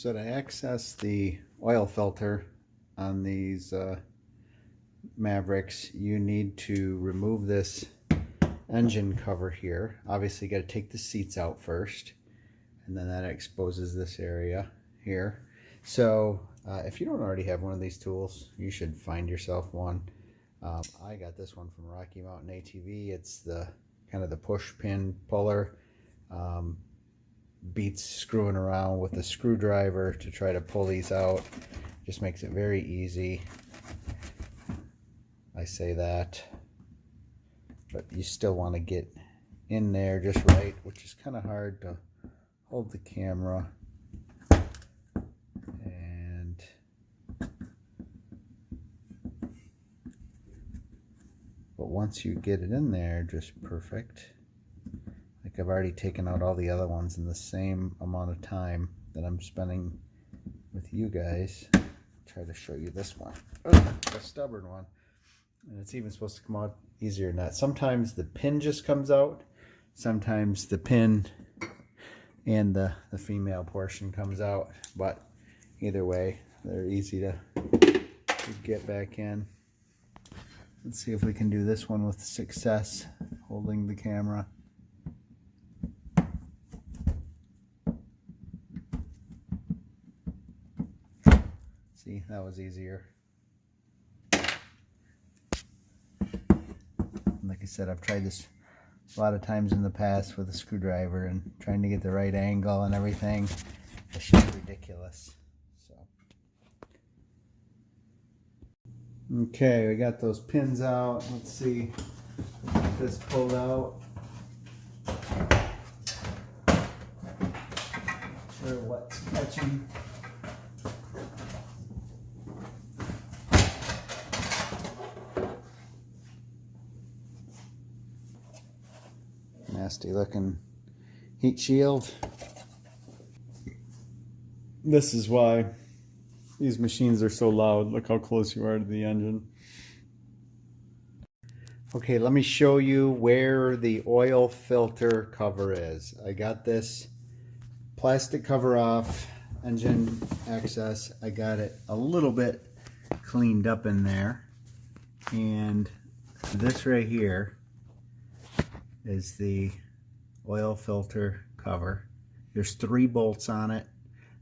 So to access the oil filter on these Mavericks, you need to remove this engine cover here. Obviously, you got to take the seats out first, and then that exposes this area here. So if you don't already have one of these tools, you should find yourself one. I got this one from Rocky Mountain ATV. It's the kind of the push pin puller. Beats screwing around with a screwdriver to try to pull these out. Just makes it very easy. I say that, but you still want to get in there just right, which is kind of hard to hold the camera. And but once you get it in there, just perfect. Like I've already taken out all the other ones in the same amount of time that I'm spending with you guys. I'll try to show you this one. Oh, a stubborn one. And it's even supposed to come out easier than that. Sometimes the pin just comes out. Sometimes the pin and the female portion comes out. But either way, they're easy to get back in. Let's see if we can do this one with success, holding the camera. See, that was easier. Like I said, I've tried this a lot of times in the past with a screwdriver and trying to get the right angle and everything. It's just ridiculous. So, okay, we got those pins out. Let's see if this pulled out. Sure what's catching. Nasty looking heat shield. This is why these machines are so loud. Look how close you are to the engine. Okay, let me show you where the oil filter cover is. I got this plastic cover off, engine access. I got it a little bit cleaned up in there. And this right here is the oil filter cover. There's 3 bolts on it.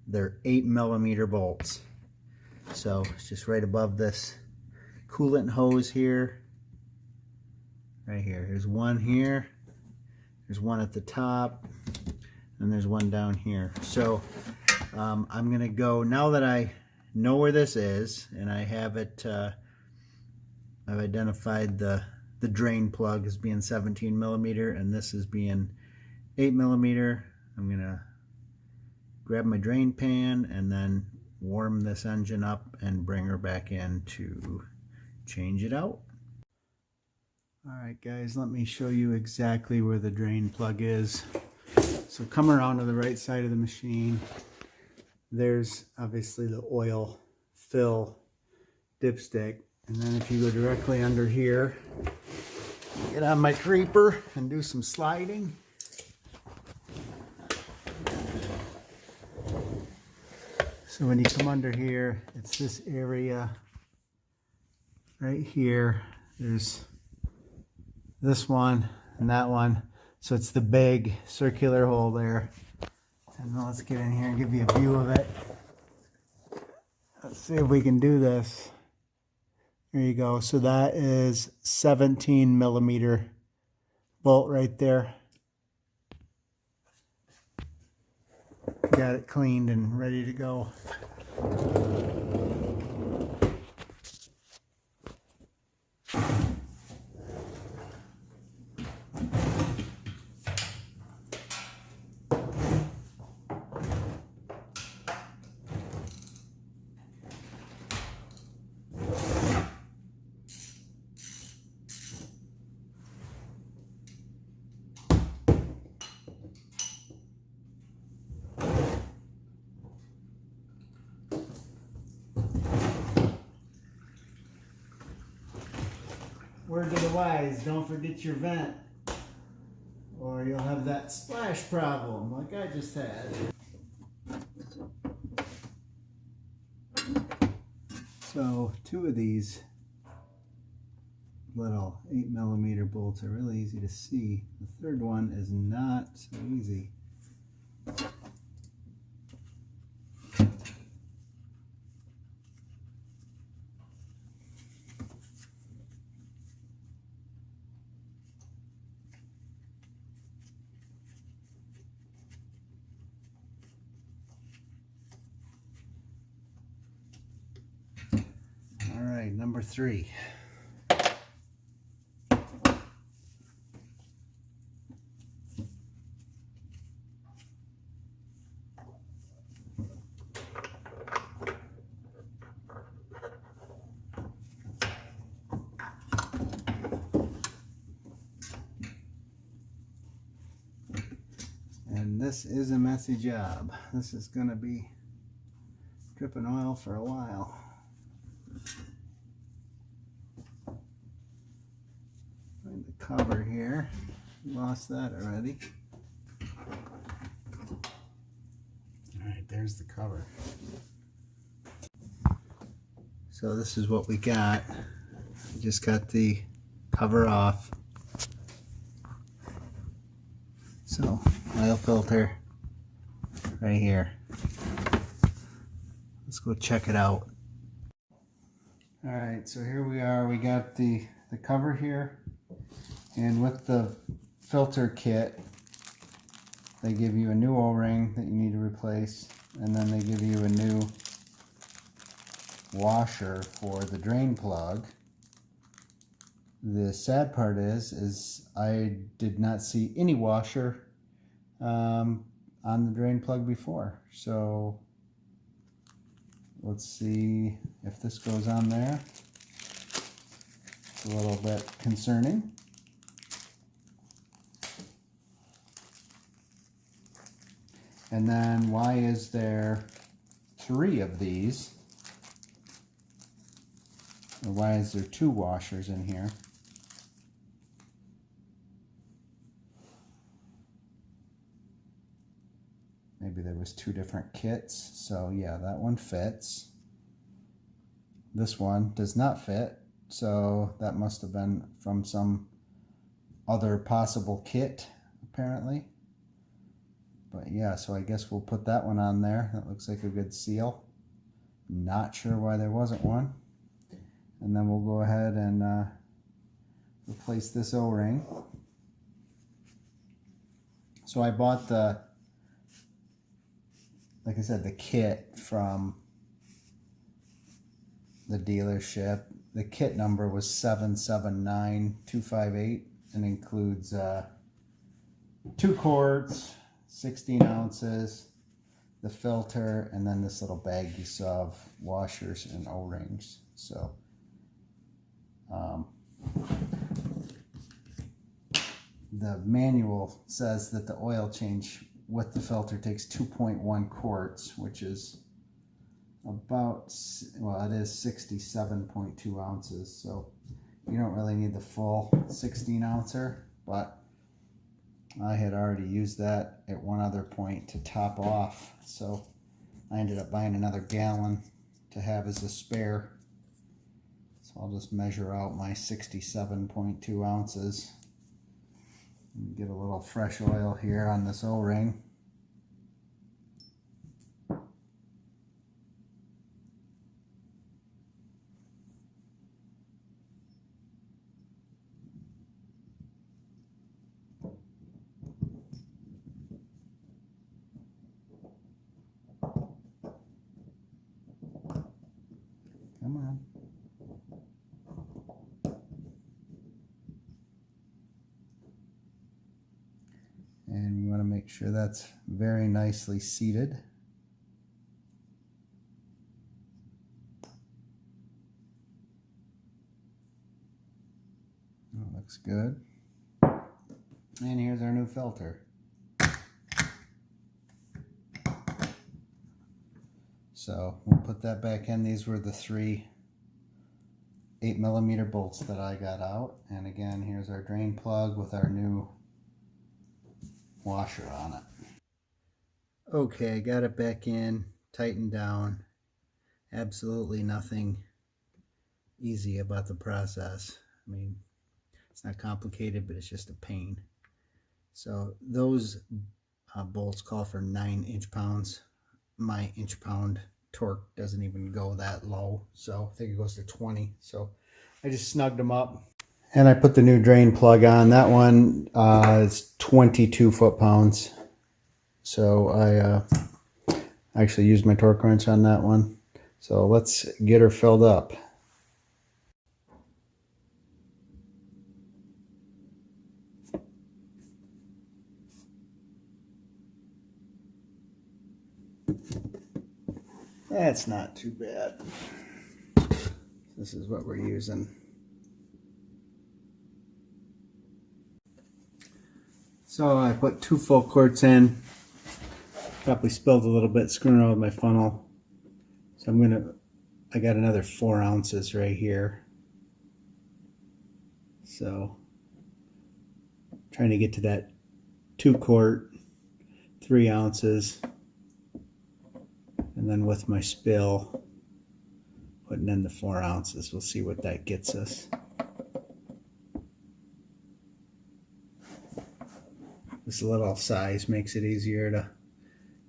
They're 8mm bolts. So it's just right above this coolant hose here. Right here. There's one here. There's one at the top. And there's one down here. So I'm going to go, now that I know where this is, and I have it, I've identified the drain plug as being 17mm and this is being 8mm. I'm gonna grab my drain pan and then warm this engine up and bring her back in to change it out. Alright guys, let me show you exactly where the drain plug is. So come around to the right side of the machine. There's obviously the oil fill dipstick. And then if you go directly under here, get on my creeper and do some sliding. So when you come under here, it's this area right here. There's this one and that one. So it's the big circular hole there. And then let's get in here and give you a view of it. Let's see if we can do this. There you go. So that is 17mm bolt right there. Got it cleaned and ready to go. Word to the wise, don't forget your vent, or you'll have that splash problem like I just had. So 2 of these little 8mm bolts are really easy to see. The third one is not so easy. All right, number 3. And this is a messy job. This is going to be dripping oil for a while. Find the cover here. Lost that already. Alright, there's the cover. So this is what we got. Just got the cover off. So, oil filter right here. Let's go check it out. Alright, so here we are. We got the cover here. And with the filter kit, they give you a new O-ring that you need to replace. And then they give you a new washer for the drain plug. The sad part is I did not see any washer on the drain plug before. So let's see if this goes on there. It's a little bit concerning. And then why is there 3 of these? Or why is there 2 washers in here? Maybe there was 2 different kits. So yeah, that one fits. This one does not fit. So that must have been from some other possible kit, apparently. But yeah, so I guess we'll put that one on there. That looks like a good seal. Not sure why there wasn't one. And then we'll go ahead and replace this O-ring. So I bought like I said, the kit from the dealership. The kit number was 779258 and includes 2 quarts, 16 ounces, the filter, and then this little bag you saw of washers and O-rings. So the manual says that the oil change with the filter takes 2.1 quarts, which is about, well, it is 67.2 ounces. So you don't really need the full 16 ouncer, but I had already used that at one other point to top off. So I ended up buying another gallon to have as a spare. So I'll just measure out my 67.2 ounces. Get a little fresh oil here on this O-ring. Come on. And we want to make sure that's very nicely seated. That looks good. And here's our new filter. So we'll put that back in. These were the 3 8mm bolts that I got out. And again, here's our drain plug with our new washer on it. Okay, got it back in, tightened down. Absolutely nothing easy about the process. I mean, it's not complicated, but it's just a pain. So those bolts call for 9 inch-pounds. My inch-pound torque doesn't even go that low, so I think it goes to 20. So I just snugged them up, and I put the new drain plug on. That one is 22 foot-pounds. So I actually used my torque wrench on that one. So let's get her filled up. That's not too bad. This is what we're using. So I put 2 full quarts in. Probably spilled a little bit screwing around with my funnel. So I got another 4 ounces right here. So trying to get to that 2 quart, 3 ounces. And then with my spill, putting in the 4 ounces, we'll see what that gets us. This little size makes it easier to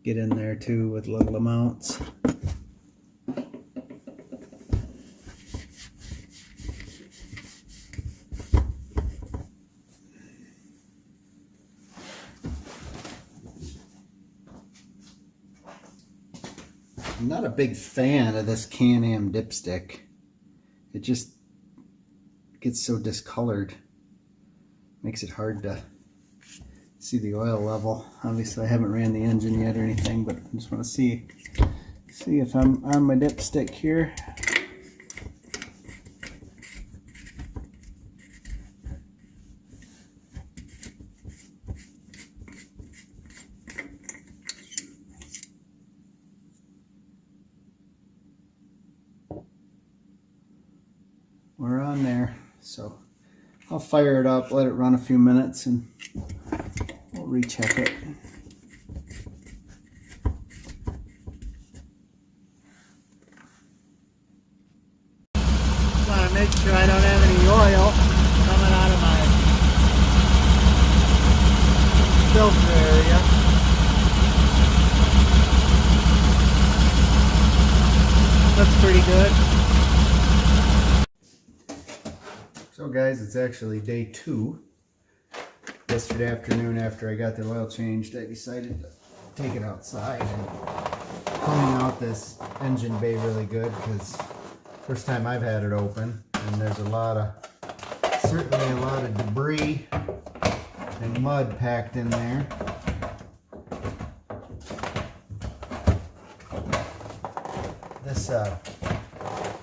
get in there too with little amounts. I'm not a big fan of this Can-Am dipstick. It just gets so discolored. Makes it hard to see the oil level. Obviously I haven't ran the engine yet or anything, but I just want to see if I'm on my dipstick here. We're on there, so I'll fire it up, let it run a few minutes, and we'll recheck it. Just want to make sure I don't have any oil coming out of my filter area. Looks pretty good. So guys, it's actually day 2. Yesterday afternoon after I got the oil changed, I decided to take it outside and clean out this engine bay really good, because first time I've had it open, and there's certainly a lot of debris and mud packed in there. This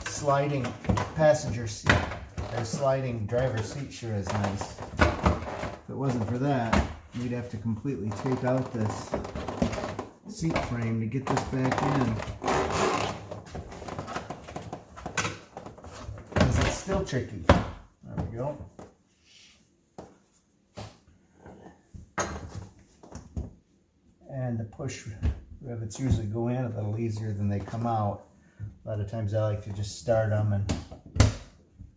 sliding passenger seat, or sliding driver's seat sure is nice. If it wasn't for that, we'd have to completely take out this seat frame to get this back in. Because it's still tricky. There we go. And the push rivets usually go in a little easier than they come out. A lot of times I like to just start them, and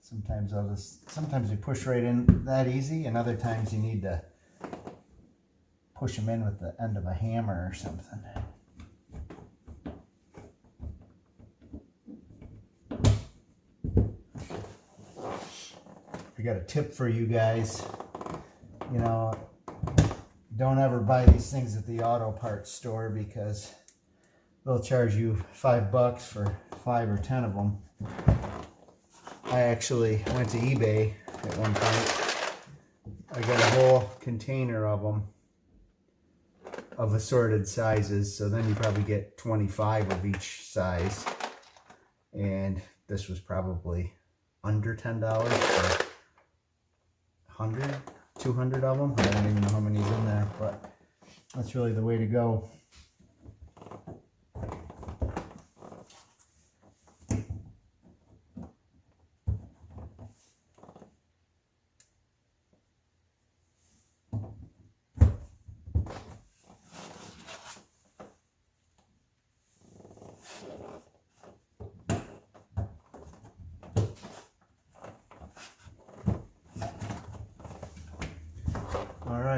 sometimes they push right in that easy, and other times you need to push them in with the end of a hammer or something. I got a tip for you guys. You know, don't ever buy these things at the auto parts store, because they'll charge you $5 for 5 or 10 of them. I actually went to eBay at one point. I got a whole container of them of assorted sizes, so then you probably get 25 of each size. And this was probably under $10 for 100, 200 of them. I don't even know how many's in there, but that's really the way to go.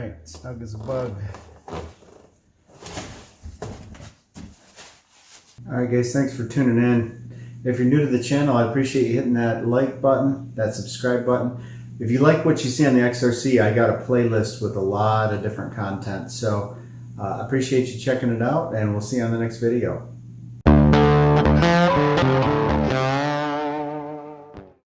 right, snug as a bug. Alright guys, thanks for tuning in. If you're new to the channel, I appreciate you hitting that like button, that subscribe button. If you like what you see on the XRC, I got a playlist with a lot of different content. So I appreciate you checking it out, and we'll see you on the next video.